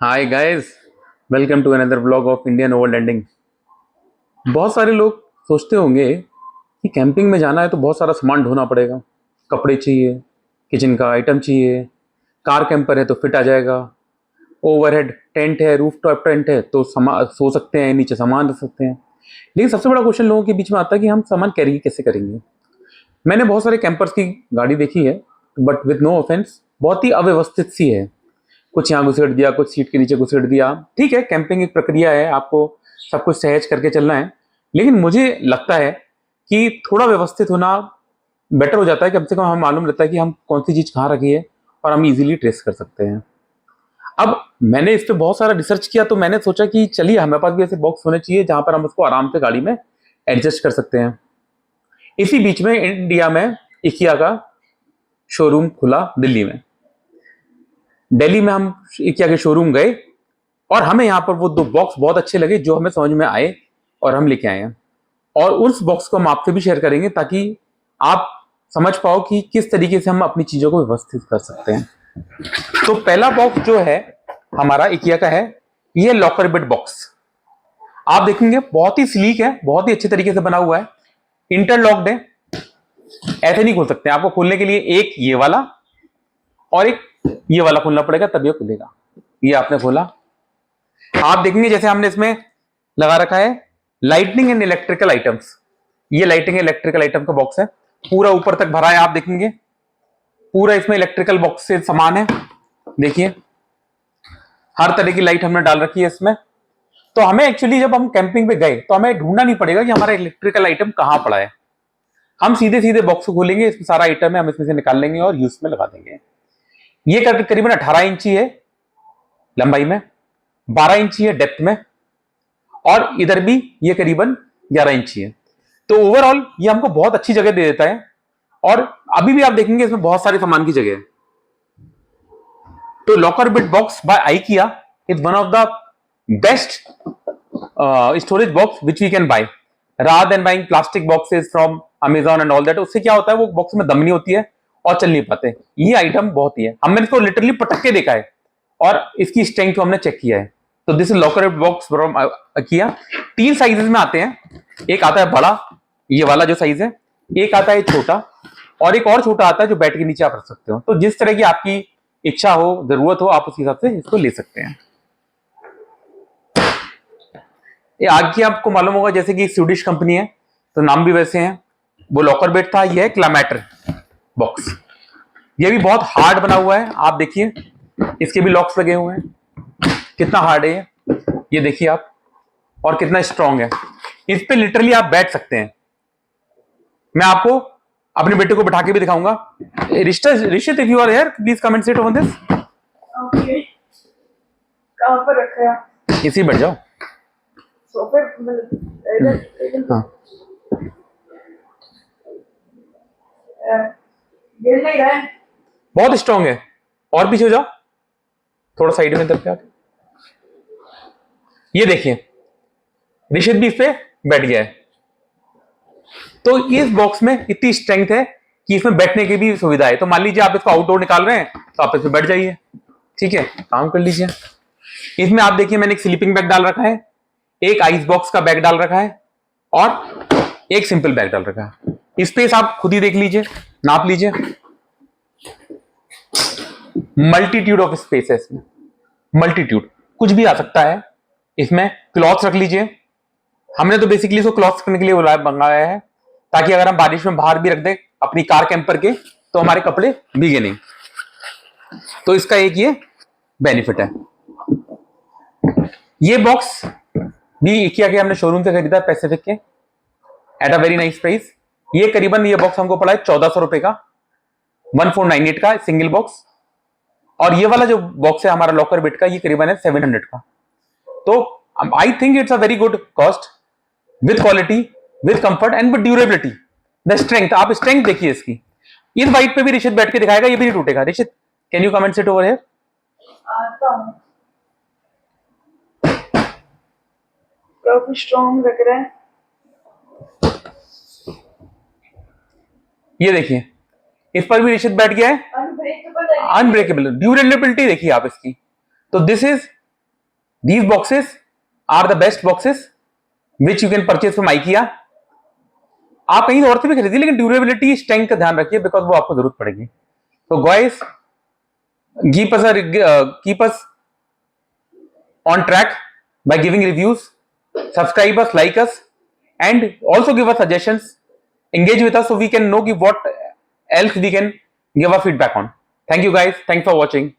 Hi guys, welcome to another vlog of Indian overlanding ending. बहुत सारे लोग सोचते होंगे कि कैंपिंग में जाना है तो बहुत सारा सामान ढोना पड़ेगा। कपड़े चाहिए, किचन का आइटम चाहिए, कार कैंपर है तो फिट आ जाएगा, ओवरहेड टेंट है, रूफ टॉप टेंट है तो सो सकते हैं, नीचे सामान रख सकते हैं। लेकिन सबसे बड़ा क्वेश्चन लोगों के बीच में आता है कि हम सामान कैरी कैसे करेंगे। मैंने बहुत सारे कैंपर्स की गाड़ी देखी है, बट विद नो ऑफेंस बहुत ही अव्यवस्थित सी है। कुछ यहाँ घुसेड़ दिया, कुछ सीट के नीचे घुसेड़ दिया। ठीक है, कैंपिंग एक प्रक्रिया है, आपको सब कुछ सहज करके चलना है। लेकिन मुझे लगता है कि थोड़ा व्यवस्थित होना बेटर हो जाता है। कम से कम हमें मालूम रहता है कि हम कौन सी चीज़ कहाँ रखी है और हम इजीली ट्रेस कर सकते हैं। अब मैंने इस पर बहुत सारा रिसर्च किया, तो मैंने सोचा कि चलिए हमारे पास भी ऐसे बॉक्स होने चाहिए जहाँ पर हम उसको आराम से गाड़ी में एडजस्ट कर सकते हैं। इसी बीच में इंडिया में इकिया का शोरूम खुला दिल्ली में। दिल्ली में हम इकिया के शोरूम गए और हमें यहाँ पर वो दो बॉक्स बहुत अच्छे लगे जो हमें समझ में आए और हम लेके आए हैं। और उस बॉक्स को हम आपसे भी शेयर करेंगे ताकि आप समझ पाओ कि किस तरीके से हम अपनी चीजों को व्यवस्थित कर सकते हैं। तो पहला बॉक्स जो है हमारा इकिया का है, ये लॉकर बिट बॉक्स। आप देखेंगे बहुत ही स्लीक है, बहुत ही अच्छे तरीके से बना हुआ है, इंटरलॉक्ड है। ऐसे नहीं खोल सकते, आपको खोलने के लिए एक ये वाला और एक ये वाला खोलना पड़ेगा, तब ये खुलेगा। ये आपने खोला, आप देखेंगे जैसे हमने इसमें लगा रखा है लाइटनिंग एंड इलेक्ट्रिकल आइटम्स। ये लाइटिंग इलेक्ट्रिकल आइटम का बॉक्स है, पूरा ऊपर तक भरा है। आप देखेंगे पूरा इसमें इलेक्ट्रिकल बॉक्स से सामान है। देखिए हर तरह की लाइट हमने डाल रखी है इसमें। तो हमें एक्चुअली जब हम कैंपिंग पे गए तो हमें ढूंढना नहीं पड़ेगा कि हमारा इलेक्ट्रिकल आइटम कहां पड़ा है। हम सीधे सीधे बॉक्स को खोलेंगे, इसमें सारा आइटम है, हम इसमें से निकाल लेंगे और यूज में लगा देंगे। ये करीबन 18 इंची है लंबाई में, 12 इंची है डेप्थ में, और इधर भी ये करीबन 11 इंची है। तो ओवरऑल ये हमको बहुत अच्छी जगह दे देता है। और अभी भी आप देखेंगे इसमें बहुत सारे सामान की जगह है। तो locker bit box by IKEA is one of the best storage box which we can buy rather than buying plastic boxes from Amazon and all that. उससे क्या होता है, वो बॉक्स में दम नहीं होती है और चल नहीं पाते। ये आइटम बहुत ही है, हमने इसको लिटरली पटक के देखा है और इसकी स्ट्रेंथ को हमने चेक किया है। तो this is locker box from किया। 3 साइजेस में आते हैं, एक आता है बड़ा, ये वाला जो साइज है, एक आता है छोटा, और एक और छोटा आता है जो बैठ के नीचे आप रख सकते हो। तो जिस तरह की आपकी इच्छा हो, जरूरत हो, आप उस हिसाब से इसको ले सकते हैं। ये आगे आपको मालूम होगा जैसे कि स्वीडिश कंपनी है तो नाम भी वैसे हैं। वो लॉकर बेट था, ये है क्लामेटर बॉक्स। ये भी बहुत हार्ड बना हुआ है, आप देखिए इसके भी लॉक्स लगे हुए हैं। कितना हार्ड है ये देखिए आप, और कितना स्ट्रांग है। इस पे लिटरली आप बैठ सकते हैं। मैं आपको अपने बेटे को बिठा के भी दिखाऊंगा। Rishit, if you are here please come and sit on this. Okay, कहाँ पर रखा है? इसी बैठ जाओ। सोफे हाँ, गिर नहीं रहा है। बहुत स्ट्रांग है। और पीछे हो जाओ थोड़ा, साइड में तरफ आके। ये देखिए ऋषित भी इस पे बैठ गया है। तो इस बॉक्स में इतनी स्ट्रेंथ है कि इसमें बैठने की भी सुविधा है। तो मान लीजिए आप इसको आउटडोर निकाल रहे हैं तो आप इसमें बैठ जाइए, ठीक है, काम कर लीजिए। इसमें आप देखिए मैंने एक स्लीपिंग बैग डाल रखा है, एक आइस बॉक्स का बैग डाल रखा है, और एक सिंपल बैग डाल रखा है। स्पेस आप खुद ही देख लीजिए, नाप लीजिए। मल्टीट्यूड ऑफ स्पेस है इसमें, मल्टीट्यूड, कुछ भी आ सकता है इसमें। क्लॉथ रख लीजिए, हमने तो बेसिकली इसको क्लॉथ करने के लिए मंगाया है ताकि अगर हम बारिश में बाहर भी रख दें अपनी कार कैंपर के तो हमारे कपड़े भीगे नहीं। तो इसका एक ये बेनिफिट है। ये बॉक्स भी इकिया के हमने शोरूम से खरीदा पैसिफिक के, at a very nice price. ये करीबन ये बॉक्स हमको पड़ा है 1400 रुपए का, 1498 का सिंगल बॉक्स। और ये वाला जो बॉक्स है हमारा लॉकर बिट का, ये करीबन है 700 का। तो I think it's a very good cost with quality, with comfort and with durability. The strength, आप स्ट्रेंथ देखिए इसकी। इस वाइट पे भी ऋषित बैठ के दिखाएगा, ये भी नहीं टूटेगा। Rishit, can you comment sit over here? आता हूँ, काफी स्ट्रॉन्ग लग रहा है। ये देखिए इस पर भी ऋषित बैठ गया है, अनब्रेकेबल है। अनब्रेकेबल ड्यूरेबिलिटी देखिए आप इसकी। तो this is These boxes are the best boxes which you can purchase from IKEA. आप कहीं और से भी खरीदिए, लेकिन ड्यूरेबिलिटी स्ट्रेंथ का ध्यान रखिए, बिकॉज वो आपको जरूरत पड़ेगी. तो guys, keep us on track by giving reviews, subscribe us, like us, and also give us suggestions. Engage with us so we can know what else we can give our feedback on. Thank you guys. Thanks for watching.